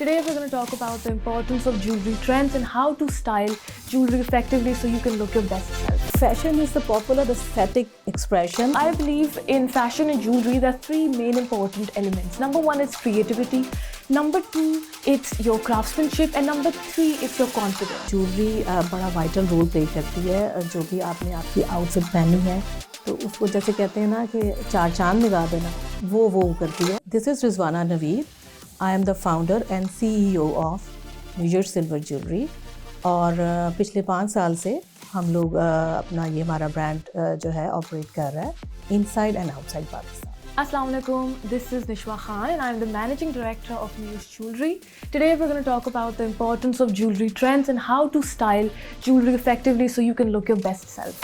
Today we're going to talk about the importance of jewelry trends and how to style jewelry effectively so you can look your best self. Fashion is the popular aesthetic expression. I believe in fashion and jewelry there are three main important elements. Number one is creativity. Number two, it's your craftsmanship. And number three, it's your confidence. Jewelry बड़ा vital role play करती है जो भी आपने आपकी outfit पहनी है तो उसको जैसे कहते हैं ना कि चार चांद लगा देना वो करती है. This is Rizwana Naveed. I am the founder and CEO of New Silver Jewelry और पिछले 5 साल से हम लोग अपना ये हमारा ब्रांड जो है ऑपरेट कर रहा है inside and outside Pakistan. Assalamu alaikum, this is Nishwa Khan and I'm the managing director of Muse Jewelry. Today we're going to talk about the importance of jewelry trends and how to style jewelry effectively so you can look your best self.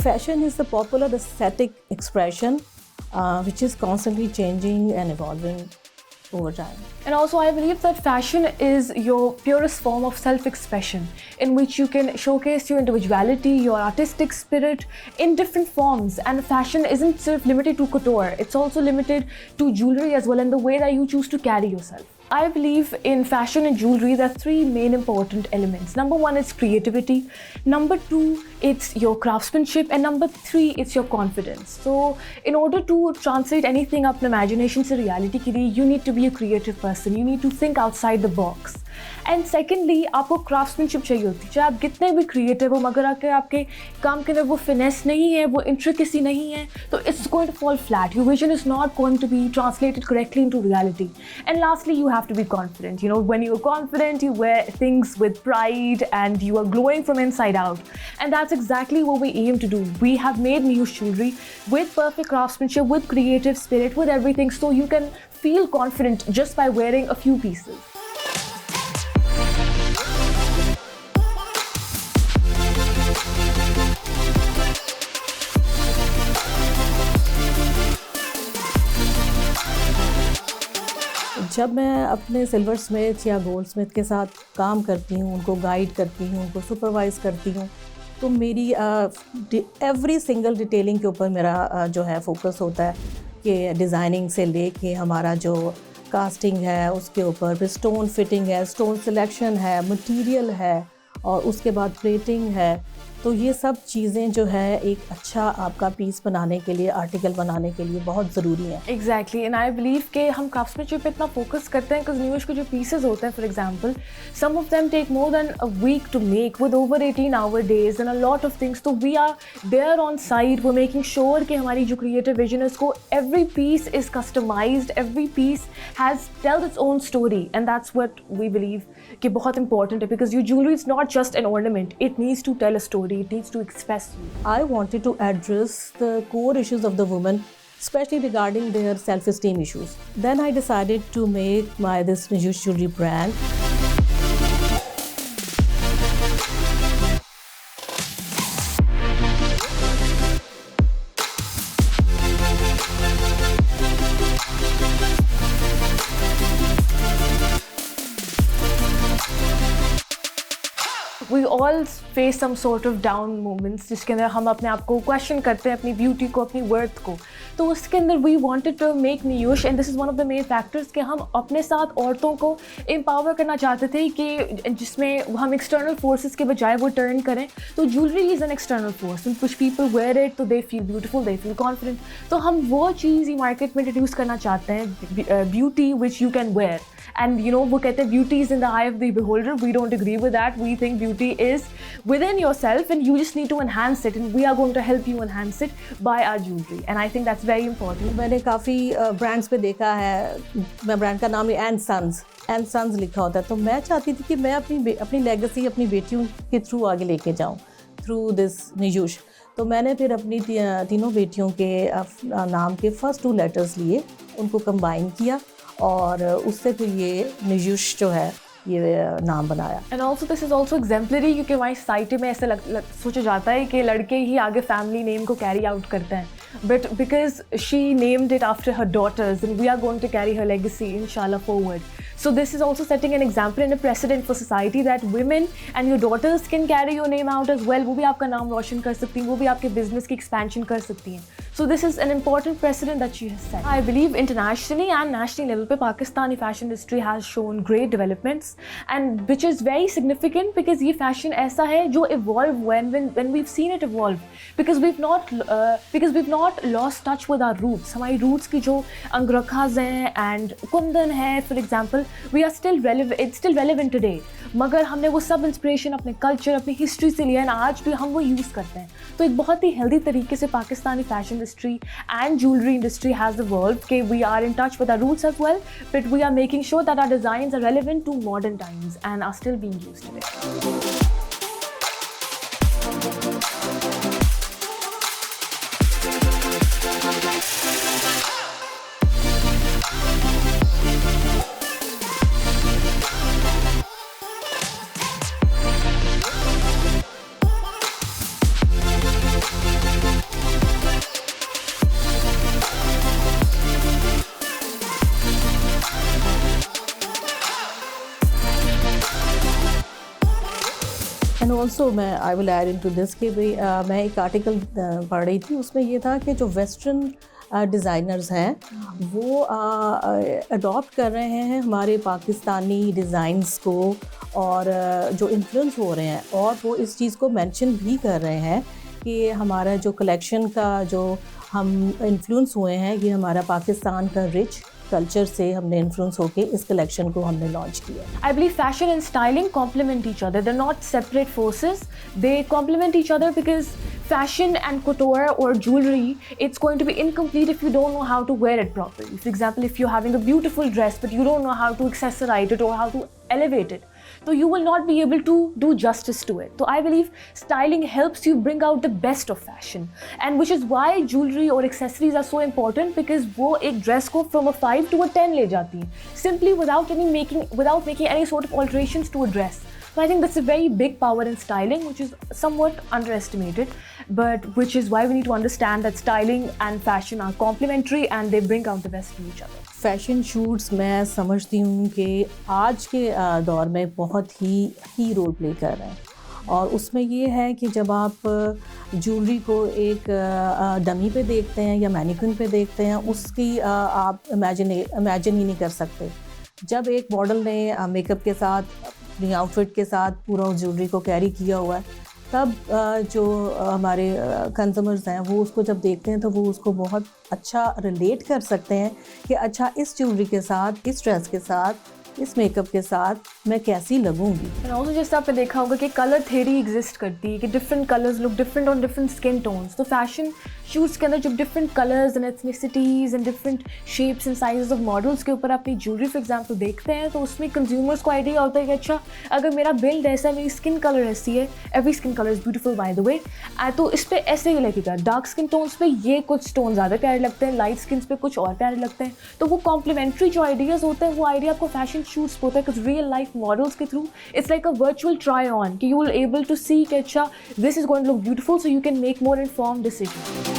Fashion is the popular aesthetic expression which is constantly changing and evolving over time. And also I believe that fashion is your purest form of self-expression in which you can showcase your individuality, your artistic spirit in different forms. And fashion isn't just limited to couture, it's also limited to jewelry as well and the way that you choose to carry yourself. I believe in fashion and jewelry there are three main important elements. Number one is creativity. Number two, it's your craftsmanship. And number three, it's your confidence. So in order to translate anything up in imagination to reality के लिए, you need to be a creative person. You need to think outside the box. And secondly, आपको craftsmanship चाहिए होती है. चाहे आप कितने भी creative हो मगर अगर आपके काम के अंदर वो finesse नहीं है, वो intricacy नहीं है, तो it's going to fall flat. Your vision is not going to be translated correctly into reality. And lastly, you have to be confident. You know, when you're confident, you wear things with pride and you are glowing from inside out. And that's exactly what we aim to do. We have made Muse Jewelry with perfect craftsmanship, with creative spirit, with everything, so you can feel confident just by wearing a few pieces. जब मैं अपने silver Smith या gold Smith के साथ काम करती हूँ, उनको गाइड करती हूँ, उनको सुपरवाइज़ करती हूँ, तो मेरी एवरी सिंगल डिटेलिंग के ऊपर मेरा जो है फोकस होता है कि डिज़ाइनिंग से लेके हमारा जो कास्टिंग है उसके ऊपर फिर स्टोन फिटिंग है, स्टोन सिलेक्शन है, मटेरियल है और उसके बाद प्लेटिंग है. तो ये सब चीज़ें जो है एक अच्छा आपका पीस बनाने के लिए, आर्टिकल बनाने के लिए बहुत ज़रूरी है. Exactly, and I believe कि हम craftsmanship पे इतना फोकस करते हैं because न्यूज़ के जो pieces होते हैं, for example, some of them take more than a week to make with over 18-hour days and a lot of things. So we are there on site, we're making sure कि हमारी जो creative vision है उसको every piece is customized, every piece has tells its own story, and that's what we believe कि बहुत important है because your jewelry is not just an ornament, it needs to tell a story. It needs to express you. I wanted to address the core issues of the women, especially regarding their self-esteem issues. Then I decided to make this New Jewelry brand. We all face some sort of down moments जिसके अंदर हम अपने आप को question करते हैं, अपनी beauty को, अपनी worth को. तो उसके अंदर we wanted to make Muse and this is one of the main factors कि हम अपने साथ औरतों को empower करना चाहते थे कि जिसमें हम external forces के बजाय वो turn करें. तो jewelry is an external force. When कुछ people wear it तो they feel beautiful, they feel confident. तो हम वो चीज़ ही market में introduce करना चाहते हैं, beauty which you can wear. And you know वो कहते हैं beauty is in the eye of the beholder. We don't agree with that. We think beauty is within yourself and you just need to enhance it and we are going to help you enhance it by our jewelry. And I think that's very important. मैंने काफ़ी brands पे देखा है, मैं brand का नाम है and sons लिखा होता है. तो मैं चाहती थी कि मैं अपनी लेगेसी अपनी बेटियों के थ्रू आगे लेके जाऊँ थ्रू दिस न्यूज़. तो मैंने फिर अपनी तीनों बेटियों के नाम के फर्स्ट 2 लेटर्स लिए, उनको कंबाइन किया और उससे फिर ये न्यूज़ जो है ये नाम बनाया। And also this is also exemplary, क्योंकि हमारी सोसाइटी में ऐसा सोचा जाता है कि लड़के ही आगे फैमिली नेम को कैरी आउट करते हैं, but because she named it after her daughters and we are going to carry her legacy इंशाल्लाह forward. So this is also setting an example and a precedent for society that women and your daughters can carry your name out as well. वो भी आपका नाम रोशन कर सकती हैं, वो भी आपके business की expansion कर सकती हैं. So this is an important precedent that she has set. I believe internationally and national level पे Pakistani fashion industry has shown great developments and which is very significant because ये fashion ऐसा है जो evolve when we've seen it evolve because we've not lost touch with our roots. हमारी roots की जो अंगरखाज़ हैं and Kundan है for example, we are still relevant, it's still relevant today. मगर हमने वो सब इंस्पिरेशन अपने कल्चर, अपनी हिस्ट्री से लिया है, आज भी हम वो यूज़ करते हैं. तो एक बहुत ही हेल्दी तरीके से Pakistani fashion industry and jewellery industry has evolved कि we are in touch with our roots as well, but we are making sure that our designs are relevant to modern times and are still being used today. And also I will add in to this कि भाई मैं एक article पढ़ रही थी, उसमें ये था कि जो वेस्टर्न डिज़ाइनर्स हैं वो अडॉप्ट कर रहे हैं हमारे पाकिस्तानी डिज़ाइंस को और जो इन्फ्लुएंस हो रहे हैं, और वो इस चीज़ को मेंशन भी कर रहे हैं कि हमारा जो कलेक्शन का जो हम इन्फ्लुएंस हुए हैं, ये हमारा पाकिस्तान का रिच कल्चर से हमने इन्फ्लुएंस होके इस कलेक्शन को हमने लॉन्च किया. I believe fashion and styling complement each other. They're not separate forces. They complement each other because fashion and couture or jewelry, it's going to be incomplete if you don't know how to wear it properly. For example, if you're having a beautiful dress but you don't know how to accessorize it or how to elevate it, so you will not be able to do justice to it. So I believe styling helps you bring out the best of fashion, and which is why jewelry or accessories are so important because वो एक dress को from a 5 to a 10 ले जाती हैं simply without making any sort of alterations to a dress. So I think that's a very big power in styling, which is somewhat underestimated, but which is why we need to understand that styling and fashion are complementary and they bring out the best in each other. Fashion shoots मैं समझती हूँ कि आज के दौर में बहुत ही role play कर रहे हैं, और उसमें ये है कि जब आप ज्वेलरी को एक डमी पे देखते हैं या मैनिक्विन पे देखते हैं, उसकी आप इमेजिन ही नहीं कर सकते. जब एक मॉडल ने मेकअप के साथ, अपनी आउटफिट के साथ पूरा ज्वेलरी को कैरी किया हुआ है, तब जो हमारे कंज्यूमर्स हैं वो उसको जब देखते हैं तो वो उसको बहुत अच्छा रिलेट कर सकते हैं कि अच्छा इस ज्वेलरी के साथ, इस ड्रेस के साथ, इस मेकअप के साथ मैं कैसी लगूंगी. एंड ऑल्सो जैसे आपने देखा होगा कि कलर थ्योरी एग्जिस्ट करती है कि different colours look different on different skin tones. तो फैशन शूट्स के अंदर जब different colours and ethnicities and different shapes and sizes of models के ऊपर अपनी ज्वेलरी फॉर एग्जांपल देखते हैं, तो उसमें कंज्यूमर्स को आइडिया होता है कि अच्छा अगर मेरा बिल्ड ऐसा है, मेरी स्किन कलर ऐसी है, every skin colour is beautiful by the way, तो इस पर ऐसे ही लगेगा. डार्क स्किन टोन्स पे ये कुछ टोन ज़्यादा प्यारे लगते हैं, लाइट स्किन पे कुछ और प्यारे लगते हैं. तो वो कॉम्प्लीमेंट्री जो आइडियाज़ होते हैं वो आइडिया आपको फैशन शूट्स होता है कुछ रियल लाइफ मॉडल्स के through. It's like a virtual try on कि you will able to see कि अच्छा this is going to look beautiful, so you can make more informed decision.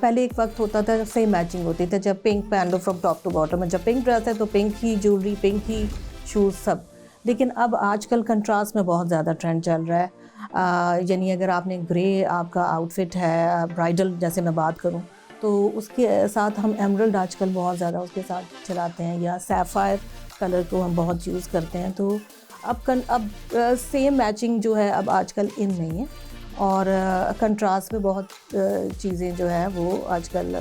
पहले एक वक्त होता था जब सेम मैचिंग होती थी, जब पिंक पहन लो फ्रॉम टॉप टू बॉटम, जब पिंक ड्रेस है तो पिंक ही ज्वेलरी, पिंक ही शूज़ सब. लेकिन अब आजकल कंट्रास्ट में बहुत ज़्यादा ट्रेंड चल रहा है. यानी अगर आपने ग्रे आपका आउटफिट है, ब्राइडल जैसे मैं बात करूं, तो उसके साथ हम एमरल्ड आजकल बहुत ज़्यादा उसके साथ चलाते हैं, या सैफायर कलर को हम बहुत यूज़ करते हैं. तो अब सेम मैचिंग जो है अब आजकल इन नहीं है, और कंट्रास्ट में बहुत चीज़ें जो है वो आजकल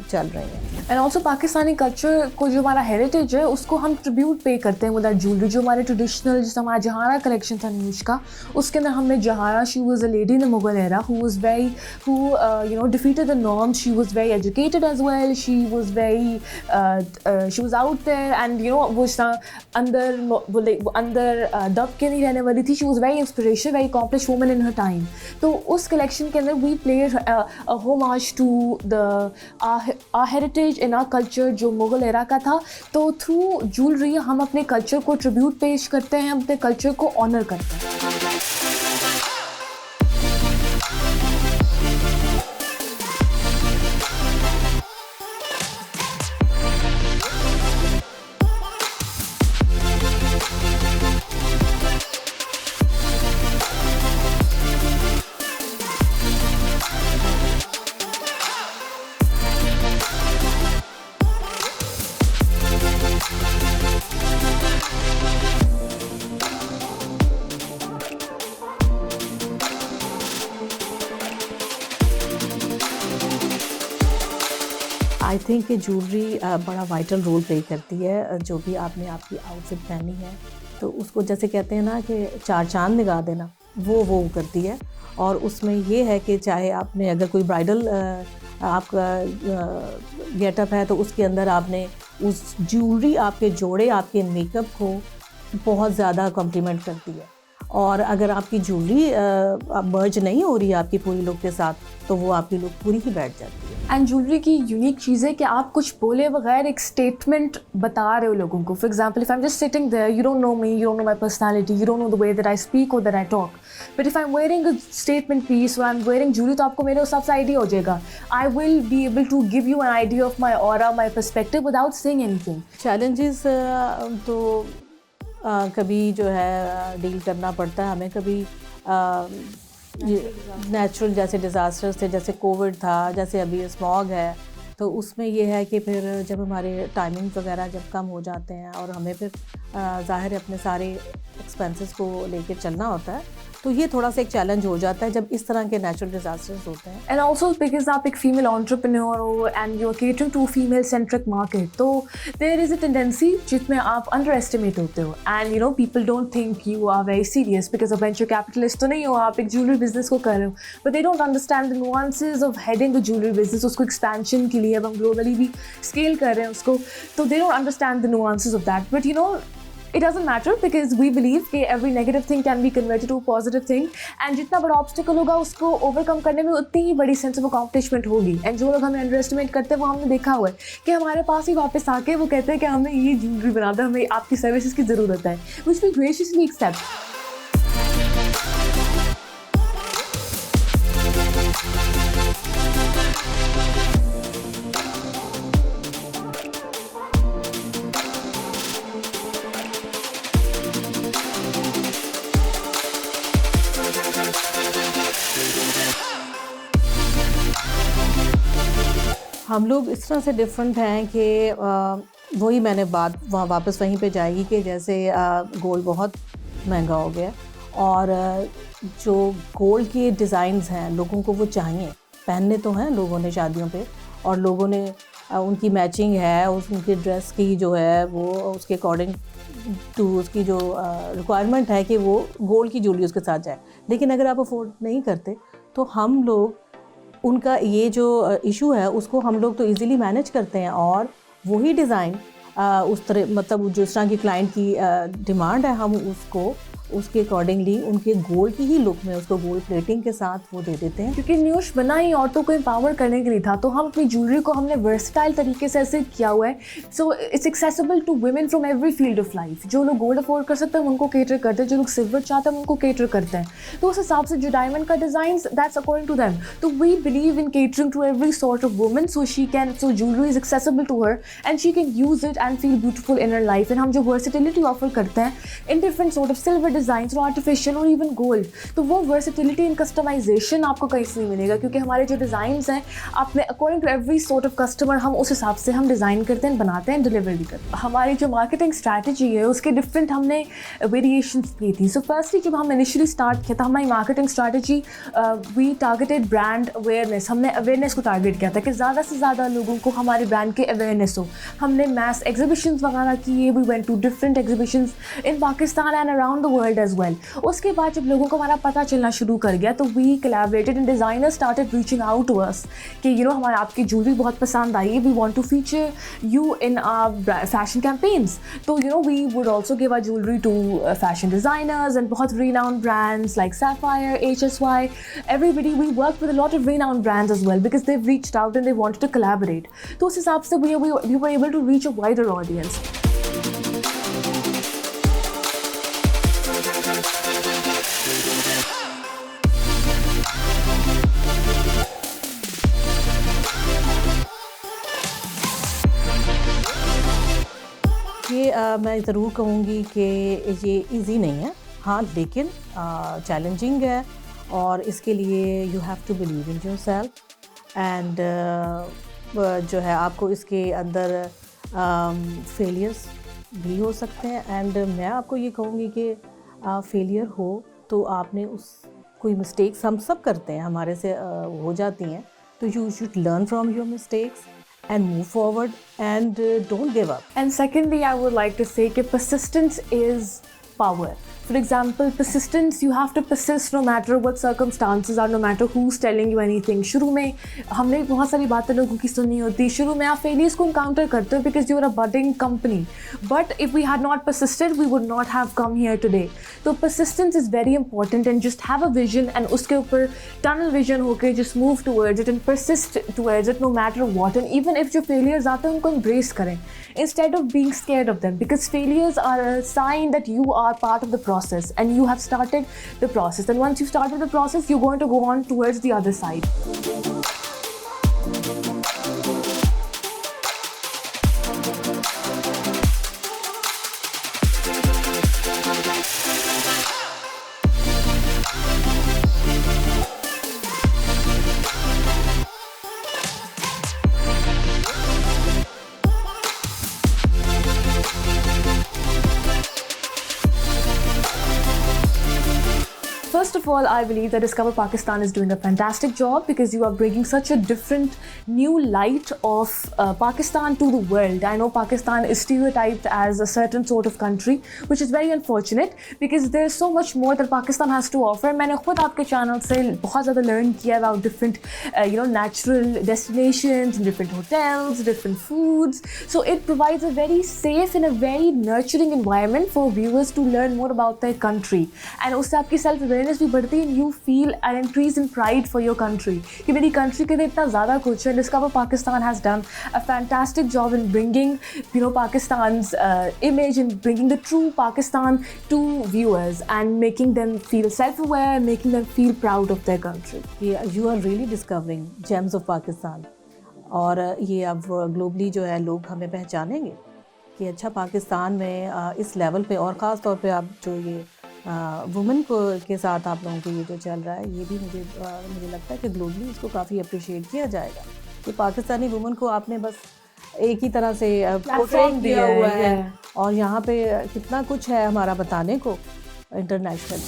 चल रही हैं। एंड ऑल्सो पाकिस्तानी कल्चर को जो हमारा हेरिटेज है उसको हम ट्रिब्यूट पे करते हैं विद आवर ज्वेलरी। जो हमारे ट्रेडिशनल, जैसे हमारा जहारा कलेक्शन था नीश का, उसके अंदर हमने Zahara, she was a lady in the Mughal era who was very, who you know defeated the norms, she was very educated as well, she was very, she was out there and you know वो अंदर दब के नहीं रहने वाली थी। She was very inspirational, very accomplished woman in her time. तो उस कलेक्शन के अंदर we played a homage to the our heritage in our culture जो मुगल एरा का था। तो थ्रू ज्वेलरी हम अपने कल्चर को ट्रिब्यूट पेश करते हैं, हम अपने कल्चर को ऑनर करते हैं। आई थिंक कि ज्वेलरी बड़ा वाइटल रोल प्ले करती है। जो भी आपने आपकी आउटफिट पहनी है तो उसको जैसे कहते हैं ना कि चार चांद निगाह देना, वो करती है। और उसमें ये है कि चाहे आपने अगर कोई ब्राइडल आपका गेटअप है तो उसके अंदर आपने उस ज्वेलरी, आपके जोड़े, आपके मेकअप को बहुत ज़्यादा कॉम्प्लीमेंट करती है। और अगर आपकी ज्वेलरी मर्ज नहीं हो रही है आपकी पूरी लुक के साथ तो वो आपकी लुक पूरी ही बैठ जाती है। एंड ज्वेलरी की यूनिक चीज़ है कि आप कुछ बोले बगैर एक स्टेटमेंट बता रहे हो लोगों को। For example, if I am just sitting there, you don't know me, you don't know my personality, you don't know the way that I speak और that I talk, but if I am wearing a statement piece और I am wearing jewellery तो आपको मेरे हिसाब से idea हो जाएगा। I will be able to give you an idea of my aura, my perspective without saying anything. Challenges तो कभी जो है डील करना पड़ता है हमें, कभी नेचुरल जैसे डिज़ास्टर्स थे, जैसे कोविड था, जैसे अभी स्मॉग है। तो उसमें ये है कि फिर जब हमारे टाइमिंग वगैरह जब कम हो जाते हैं और हमें फिर ज़ाहिर अपने सारे एक्सपेंसेस को लेके चलना होता है, तो ये थोड़ा सा एक चैलेंज हो जाता है जब इस तरह के नेचुरल डिजास्टर्स होते हैं। एंड ऑल्सो बिकॉज आप एक फीमेल एंटरप्रेन्योर हो and you are catering to female centric market, तो देयर इज़ अ टेंडेंसी जिसमें आप अंडर एस्टिमेट होते हो and you know people don't think you are very serious because of venture capitalist तो नहीं हो, आप एक ज्वेलरी बिजनेस को कर रहे हो, but they don't understand the nuances of heading the jewellery business. उसको एक्सपेंशन के लिए अब हम ग्लोबली भी स्केल कर रहे हैं उसको, तो they don't understand the nuances of that. But you know it doesn't matter because we believe कि every negative thing can be converted to a positive thing and जितना बड़ा obstacle होगा उसको overcome करने में उतनी ही बड़ी sense of accomplishment होगी। and जो लोग हमें underestimate करते हैं वो हमने देखा हुआ है कि हमारे पास ही वापस आके वो कहते हैं कि हमें ये ज्वेलरी बना दो, हमें आपकी सर्विसेज की ज़रूरत है, which we graciously accept। हम लोग इस तरह से डिफरेंट हैं कि वही मैंने बात वहाँ वापस वहीं पे जाएगी कि जैसे गोल्ड बहुत महंगा हो गया और जो गोल्ड के डिज़ाइंस हैं लोगों को वो चाहिए, पहनने तो हैं लोगों ने शादियों पे और लोगों ने उनकी मैचिंग है उनकी ड्रेस की जो है वो उसके अकॉर्डिंग टू उसकी जो रिक्वायरमेंट है कि वो गोल्ड की ज्वेलरी उसके साथ जाए। लेकिन अगर आप अफोर्ड नहीं करते तो हम लोग उनका ये जो इशू है उसको हम लोग तो इजीली मैनेज करते हैं और वही डिज़ाइन उस तरह मतलब जिस तरह की क्लाइंट की डिमांड है हम उसको उसके अकॉर्डिंगली उनके गोल्ड की ही लुक में उसको गोल्ड प्लेटिंग के साथ वो दे देते हैं। क्योंकि न्यूश बना ही औरतों को एम्पावर करने के लिए था, तो हम अपनी ज्वेलरी को हमने वर्सटाइल तरीके से ऐसे किया हुआ है so it's accessible to women from every field of life. जो लोग गोल्ड अफोर्ड कर सकते हैं हम उनको केटर करते हैं, जो लोग सिल्वर चाहते हैं हम उनको केटर करते हैं। तो उस हिसाब से जो डायमंड का design that's according to them. तो we believe in catering to every sort of women so jewellery is accessible to her and she can use it and feel beautiful in her life. And हम जो versatility offer करते हैं in different sort of silver design और artificial और even gold, तो वो versatility इन customization आपको कहीं से नहीं मिलेगा, क्योंकि हमारे जो डिज़ाइंस हैं आपने according to every sort of customer हम उस हिसाब से हम डिज़ाइन करते हैं, बनाते हैं, डिलीवर भी करते हैं। हमारी जो मार्केटिंग स्ट्रैटेजी है उसके डिफरेंट हमने वेरिएशंस की थी। सो फर्स्टली जब हम इनिशियली स्टार्ट किया था हमारी marketing strategy, we targeted brand awareness, हमने अवेयरनेस को टारगेट किया था कि ज़्यादा से ज़्यादा लोगों को हमारे ब्रांड के अवेयरनेस हो। हमने मैस एग्जीबिशंस वगैरह किए, we went to different exhibitions in Pakistan and around the world as well. उसके बाद जब लोगों को हमारा पता चलना शुरू कर गया तो we collaborated and designers started reaching out to us कि हमारे आपकी ज्वेलरी बहुत पसंद आई है, we want to feature you in our fashion campaigns. तो we would also give our jewellery to fashion designers and बहुत renowned brands like Sapphire, HSY, everybody. We worked with a lot of renowned brands as well because they've reached out and they wanted to collaborate. तो उस हिसाब से we were able to reach a wider audience. ये मैं ज़रूर कहूँगी कि ये इजी नहीं है, हाँ, लेकिन चैलेंजिंग है और इसके लिए you have to believe in yourself and जो है आपको इसके अंदर फेलियर्स भी हो सकते हैं। एंड मैं आपको ये कहूँगी कि फेलियर हो तो आपने उस कोई मिस्टेक्स हम सब करते हैं, हमारे से हो जाती हैं, तो you should learn from your mistakes and move forward and don't give up. And secondly, I would like to say that persistence is power. For example, persistence, you have to persist no matter what circumstances are, no matter who's telling you anything. शुरू में हमने बहुत सारी बातें लोगों की सुननी होती, शुरू में आप फेलियर्स को encounter करते हो because you are a budding company. But if we had not persisted, we would not have come here today. तो persistence is very important and just have a vision and उसके ऊपर tunnel vision होके just move towards it and persist towards it no matter what. And even if जो failures आते हैं उनको embrace करें instead of being scared of them, because failures are a sign that you are part of the process and you have started the process, and once you started the process you're going to go on towards the other side. First of all, I believe that Discover Pakistan is doing a fantastic job because you are bringing such a different new light of Pakistan to the world. I know Pakistan is stereotyped as a certain sort of country, which is very unfortunate because there's so much more that Pakistan has to offer. मैंने खुद आपके channel से बहुत ज़्यादा learn किया about different natural destinations, different hotels, different foods. So it provides a very safe and a very nurturing environment for viewers to learn more about their country. And उससे आपकी self-awareness भी बढ़ती है, you feel an increase in pride for your country कि मेरी country के लिए इतना ज़्यादा कुछ है. Discover Pakistan has done a fantastic job in bringing Pakistan's image and bringing the true Pakistan to viewers and making them feel self-aware, making them feel proud of their country. Yeah, you are really discovering gems of Pakistan और ये अब globally जो है लोग हमें पहचानेंगे कि अच्छा पाकिस्तान में इस लेवल पे, और ख़ास तौर पे आप जो ये वुमेन को के साथ आप लोगों को ये जो चल रहा है, ये भी मुझे लगता है कि ग्लोबली इसको काफ़ी अप्रिशिएट किया जाएगा कि पाकिस्तानी वुमेन को आपने बस एक ही तरह से पोर्ट्रेट दिया हुआ है और यहाँ पे कितना कुछ है हमारा बताने को international.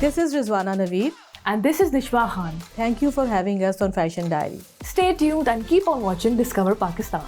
This is Rizwana Naveed. And this is Nishwa Khan. Thank you for having us on Fashion Diary. Stay tuned and keep on watching Discover Pakistan.